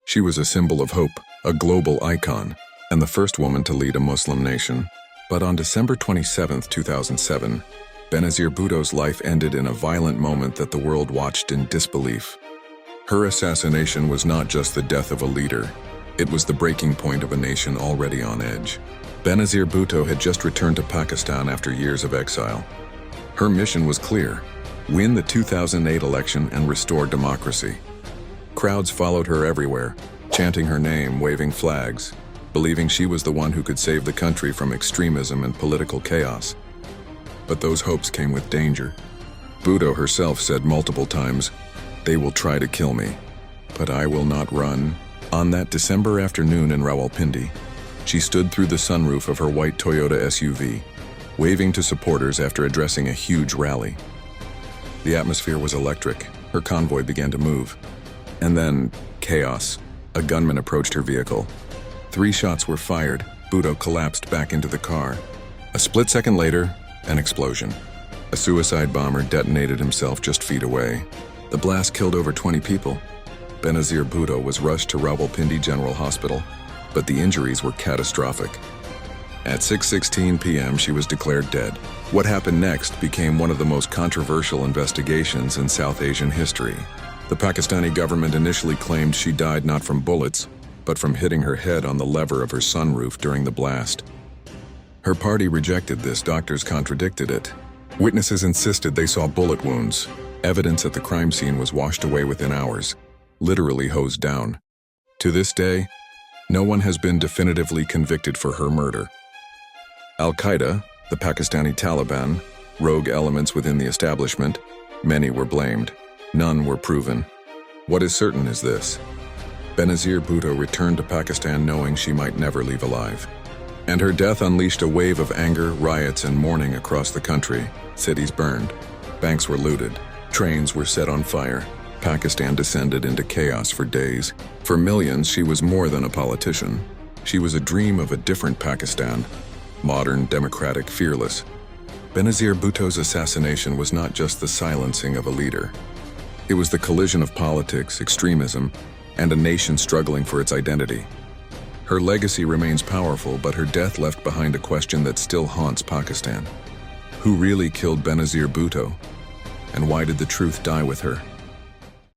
She was a symbol of hope, a global icon, and the first woman to lead a Muslim nation. But on December 27, 2007, Benazir Bhutto's life ended in a violent moment that the world watched in disbelief. Her assassination was not just the death of a leader, it was the breaking point of a nation already on edge. Benazir Bhutto had just returned to Pakistan after years of exile. Her mission was clear: win the 2008 election and restore democracy. Crowds followed her everywhere, chanting her name, waving flags, believing she was the one who could save the country from extremism and political chaos. But those hopes came with danger. Bhutto herself said multiple times, "They will try to kill me, but I will not run." On that December afternoon in Rawalpindi, she stood through the sunroof of her white Toyota SUV, waving to supporters after addressing a huge rally. The atmosphere was electric. Her convoy began to move. And then, chaos. A gunman approached her vehicle. 3 shots were fired. Bhutto collapsed back into the car. A split second later, an explosion. A suicide bomber detonated himself just feet away. The blast killed over 20 people. Benazir Bhutto was rushed to Rawalpindi General Hospital, but the injuries were catastrophic. At 6:16 p.m., she was declared dead. What happened next became one of the most controversial investigations in South Asian history. The Pakistani government initially claimed she died not from bullets, but from hitting her head on the lever of her sunroof during the blast. Her party rejected this. Doctors contradicted it. Witnesses insisted they saw bullet wounds. Evidence at the crime scene was washed away within hours, literally hosed down. To this day, no one has been definitively convicted for her murder. Al-Qaeda, the Pakistani Taliban, rogue elements within the establishment, many were blamed. None were proven. What is certain is this: Benazir Bhutto returned to Pakistan knowing she might never leave alive. And her death unleashed a wave of anger, riots, and mourning across the country. Cities burned. Banks were looted. Trains were set on fire. Pakistan descended into chaos for days. For millions, she was more than a politician. She was a dream of a different Pakistan. Modern, democratic, fearless. Benazir Bhutto's assassination was not just the silencing of a leader. It was the collision of politics, extremism, and a nation struggling for its identity. Her legacy remains powerful, but her death left behind a question that still haunts Pakistan. Who really killed Benazir Bhutto? And why did the truth die with her?